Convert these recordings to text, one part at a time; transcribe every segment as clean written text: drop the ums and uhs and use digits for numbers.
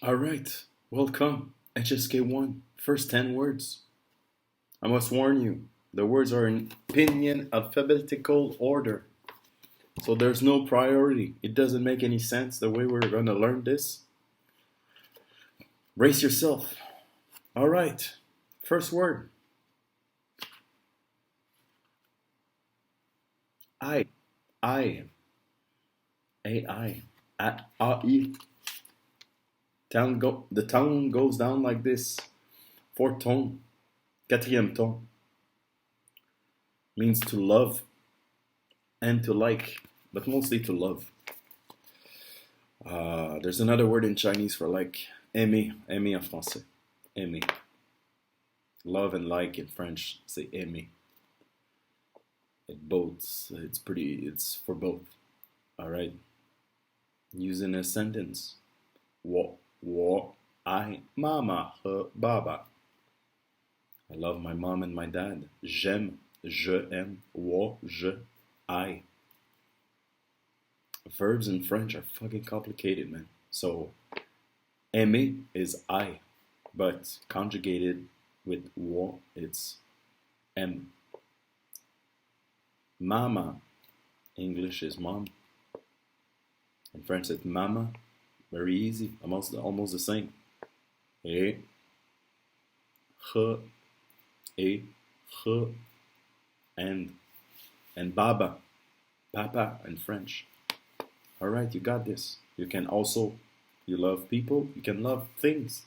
All right, welcome. HSK1, first 10 words. I must warn you, the words are in opinion alphabetical order. So there's no priority. It doesn't make any sense the way we're going to learn this. Brace yourself. All right, first word. I. I. AI. AI. The tone goes down like this. Fourth tone. Quatrième tone. Means to love and to like, but mostly to love. There's another word in Chinese for like. Aimer. Aimer en français. Aimer. Love and like in French, say aimer. It's for both. Alright. Use in a sentence. I, mama, her, baba. I love my mom and my dad. J'aime, je aime, je, I. Verbs in French are fucking complicated, man. So, aimer is I, but conjugated with it's M. Mama, English is mom. In French it's mama. Very easy, almost the same. Et, he, and baba, papa in French. All right, you got this. You love people, you can love things.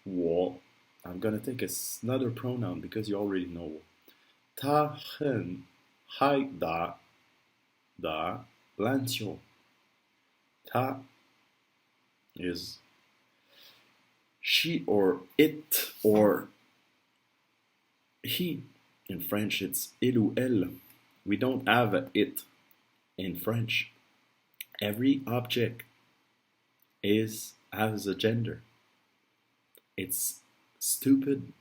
I'm gonna take another pronoun because you already know. Ta, hen, hai, da, lantio. Ta is she or it or he. In French, it's il ou elle. We don't have a it in French. Every object has a gender. It's stupid,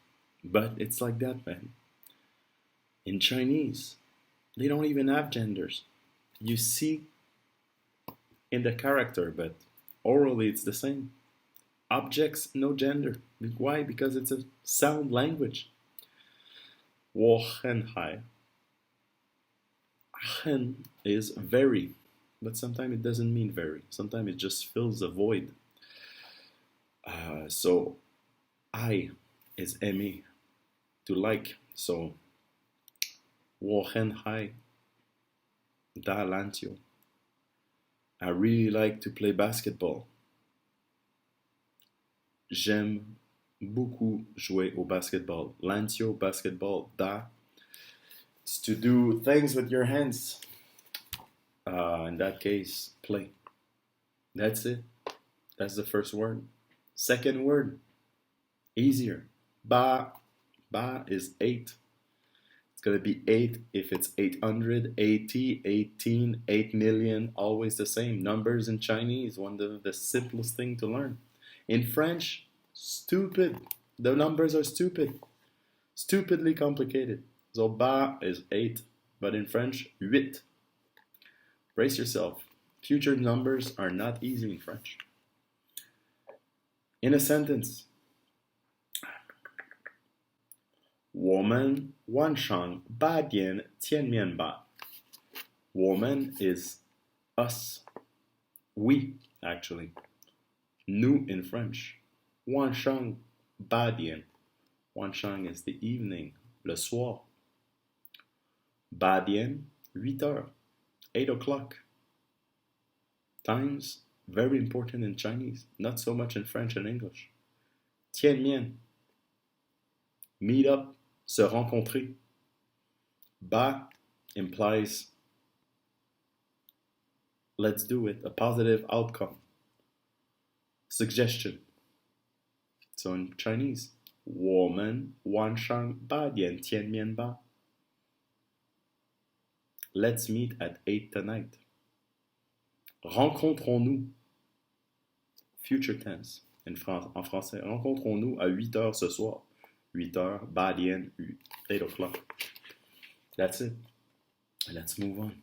but it's like that, man. In Chinese, they don't even have genders. You see in the character, but orally it's the same. Objects, no gender. Why? Because it's a sound language. 我很嗨. Hen is very, but sometimes it doesn't mean very. Sometimes it just fills a void. So I is aimer, to like. So 我很嗨 da lantio. I really like to play basketball. J'aime beaucoup jouer au basketball. Lantio, basketball, da. It's to do things with your hands. In that case, play. That's it. That's the first word. Second word, easier. Ba. Ba is 8. It's going to be 8 if it's 800, 80, 18, 8 million. Always the same. Numbers in Chinese, one of the simplest thing to learn. In French, stupid. The numbers are stupid. Stupidly complicated. So ba is 8, but in French, 8. Brace yourself. Future numbers are not easy in French. In a sentence, 我们晚上8点见面吧. Woman is us. We, actually. Nous in French. 晚上8点. 晚上 is the evening, le soir. 8点, 8 heures, 8 o'clock. Times, very important in Chinese, not so much in French and English. 见面, meet up, se rencontrer. Ba implies let's do it, a positive outcome. Suggestion. So in Chinese, 我们晚上8点见面吧. Let's meet at 8 tonight. Rencontrons-nous. Future tense. En français, rencontrons-nous à 8 heures ce soir. 8 heures, 8 点, 8 o'clock. That's it. Let's move on.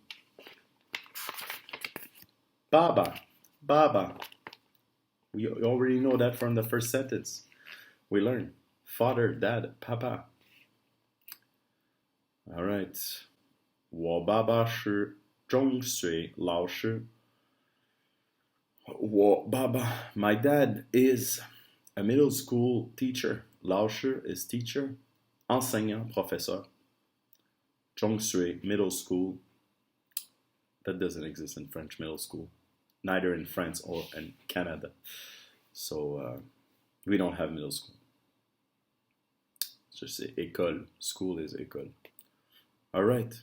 Baba. Baba. We already know that from the first sentence. We learn father, dad, papa. All right. 我爸爸是中学老师。我爸爸 My dad is a middle school teacher. 老师 is teacher. Enseignant, professeur. 中学 middle school. That doesn't exist in French middle school. Neither in France or in Canada. So we don't have middle school. Just say école. School is école. All right.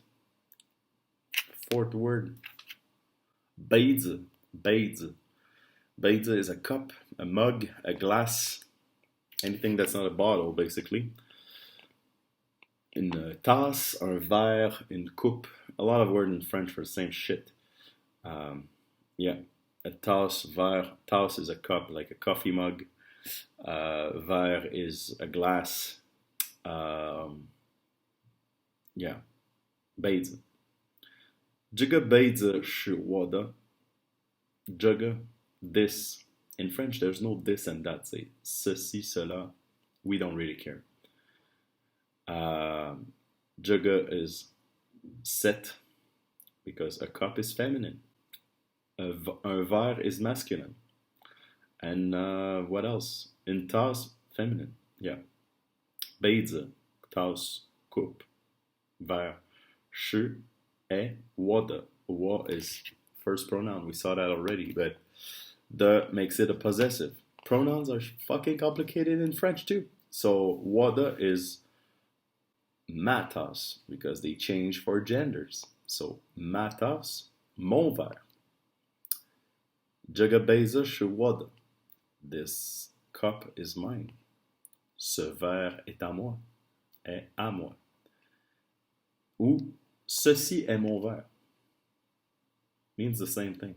Fourth word. Beidze. Beidze. Beidze is a cup, a mug, a glass, anything that's not a bottle, basically. Une tasse, un verre, une coupe. A lot of words in French for the same shit. Yeah, a tasse, verre. Tasse is a cup, like a coffee mug. Verre is a glass. Yeah, beidze. 这个杯子是我的。这个 this. In French, there's no this and that. Say ceci, cela. We don't really care. Jugga is set because a cup is feminine. Un verre is masculine. And what else? Une tasse, feminine. Yeah. Beidze, tasse, coupe, verre. Je et water. Wa is first pronoun. We saw that already, but the makes it a possessive. Pronouns are fucking complicated in French too. So water is matas because they change for genders. So matas, mon verre. Jugga beza je water. This cup is mine. Ce verre est à moi. Est à moi. Ou ceci est mon verre. Means the same thing.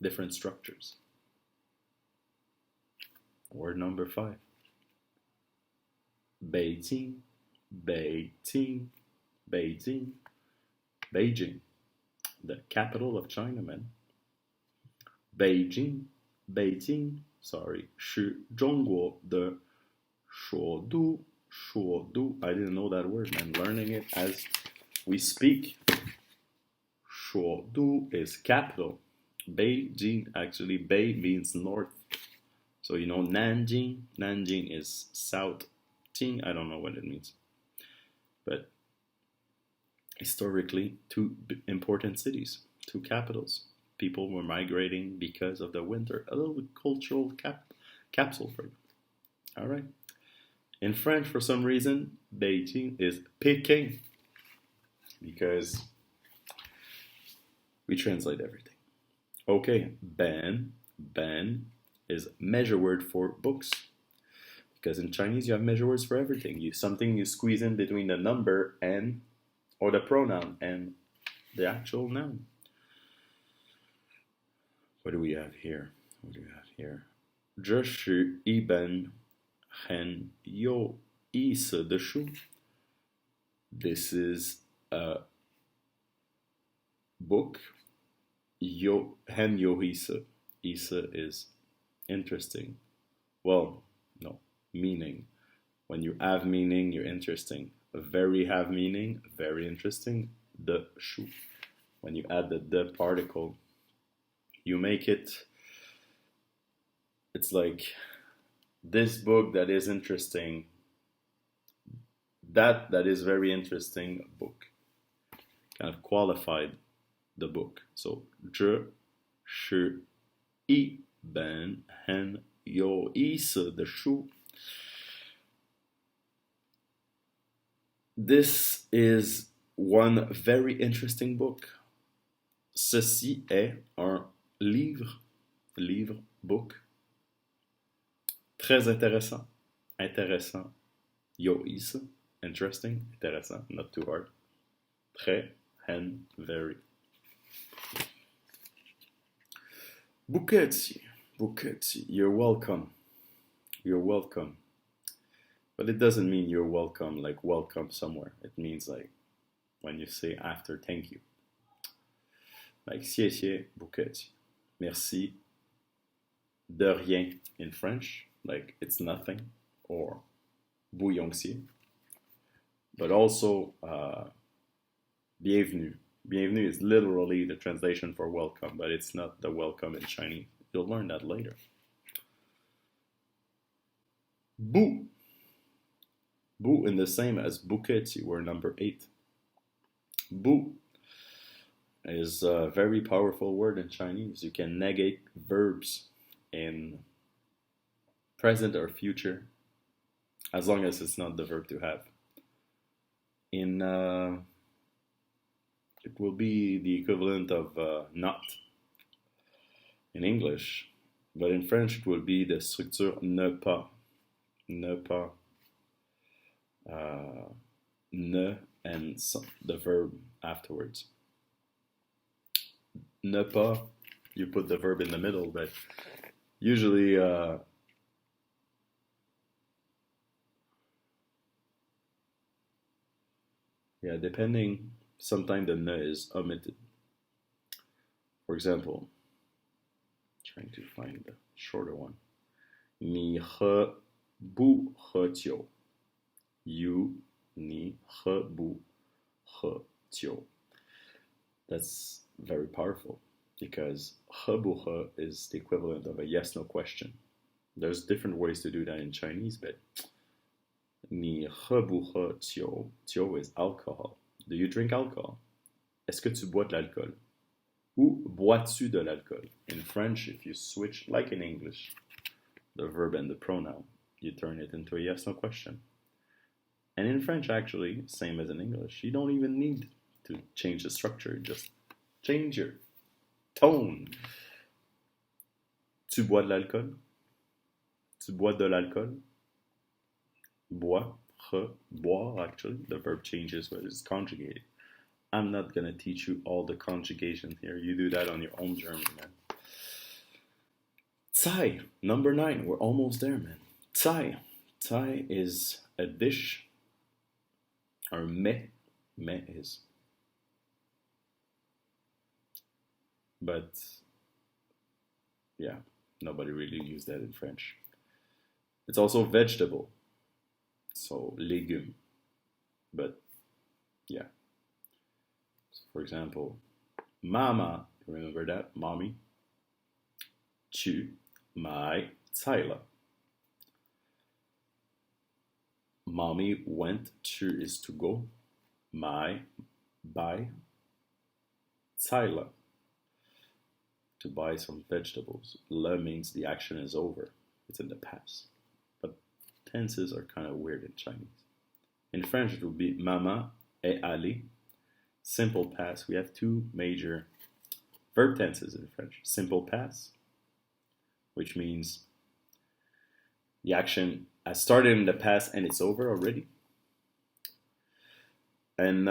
Different structures. Word number 5. Beijing, Beijing, Beijing, Beijing. The capital of China, man. Beijing, Beijing. Sorry. 是中国的首都, 首都. I didn't know that word, man. Learning it as we speak. 首都 is capital. Beijing, actually, Bei means north. So you know Nanjing. Nanjing is south. Jing, I don't know what it means. But historically, two important cities, two capitals. People were migrating because of the winter. A little cultural capsule for you. All right. In French, for some reason, Beijing is Peking because we translate everything. Okay, ban is measure word for books. Because in Chinese you have measure words for everything. Something you squeeze in between the number and or the pronoun and the actual noun. What do we have here? What do we have here? 这是一本很有意思的书. This is a book. 很有意思. 意思 is interesting. Well, no, meaning. When you have meaning, you're interesting. Very have meaning, very interesting. The shu. When you add the particle, you make it. It's like this book that is interesting. That is very interesting book. Kind of qualified the book. So 这是一本很有意思的书. This is one very interesting book. Ceci est un livre, book. Très intéressant, intéressant. 有意思, interesting, intéressant, not too hard. Très, and very. Buketsi, you're welcome. You're welcome. But it doesn't mean you're welcome, like welcome somewhere. It means like when you say after thank you. Like 谢谢 Buketsi. Merci. de rien in French, like it's nothing, or bouillonxier, but also bienvenue. Bienvenue is literally the translation for welcome, but it's not the welcome in Chinese. You'll learn that later. Boo. Boo in the same as bouquet, were number 8. Boo is a very powerful word in Chinese. You can negate verbs in present or future as long as it's not the verb to have. In it will be the equivalent of not in English, but in French it will be the structure ne pas. Ne pas. Ne and the verb afterwards. Ne pas, you put the verb in the middle, but usually depending, sometimes the ne is omitted. For example, trying to find the shorter one. 你喝不喝酒? You 你喝不喝酒? That's very powerful because 喝不喝 is the equivalent of a yes/no question. There's different ways to do that in Chinese, but 你喝不喝酒? 酒 is alcohol. Do you drink alcohol? Est-ce que tu bois de l'alcool? Ou bois-tu de l'alcool? In French, if you switch, like in English, the verb and the pronoun, you turn it into a yes/no question. And in French, actually, same as in English, you don't even need to change the structure, just change your tone. Tu bois de l'alcool? Tu bois de l'alcool? Bois, boire, actually, the verb changes when it's conjugated. I'm not going to teach you all the conjugation here. You do that on your own journey, man. Cai, number 9. We're almost there, man. Cai. Cai is a dish. Or mets. Mets is. But, yeah, nobody really used that in French. It's also vegetable. So, légumes. But, yeah. So, for example, mama, remember that? Mommy. 去买菜了. Mommy went. 去 is to go. 买 buy. 菜了 to buy some vegetables. Le means the action is over. It's in the past. But tenses are kind of weird in Chinese. In French, it would be Maman est allée. Simple past. We have 2 major verb tenses in French. Simple past, which means the action has started in the past and it's over already. And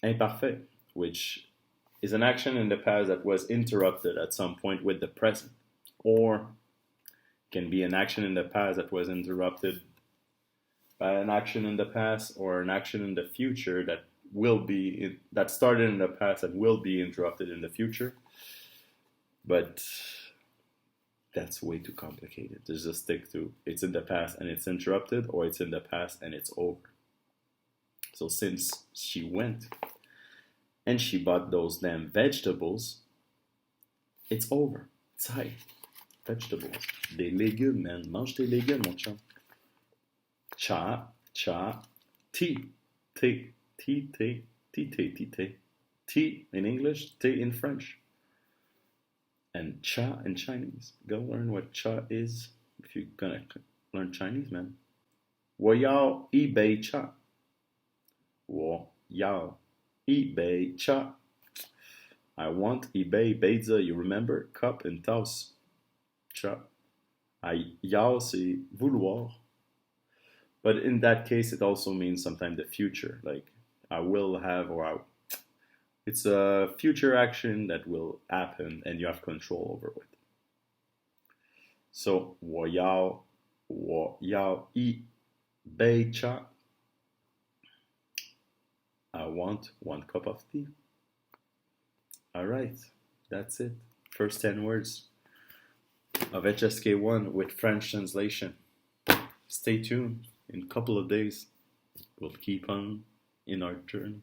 imparfait, which is an action in the past that was interrupted at some point with the present, or can be an action in the past that was interrupted by an action in the past or an action in the future that that started in the past and will be interrupted in the future. But that's way too complicated. Just stick to it's in the past and it's interrupted, or it's in the past and it's over. So since she went and she bought those damn vegetables, it's over. Cai. Vegetables. Des légumes, man. Mange tes légumes, mon chum. Cha, tea. Tea, tea. Tea in English, tea in French. And cha in Chinese. Go learn what cha is if you're gonna learn Chinese, man. 我要一杯茶. 我要一杯茶. I want 一杯杯子, you remember? Cup and tasse. Cha. 要 c'est vouloir. But in that case, it also means sometimes the future. Like, I will have, or it's a future action that will happen and you have control over it. So, 我要一杯茶. I want 1 cup of tea. All right, that's it. First 10 words of HSK1 with French translation. Stay tuned. In a couple of days, we'll keep on in our journey.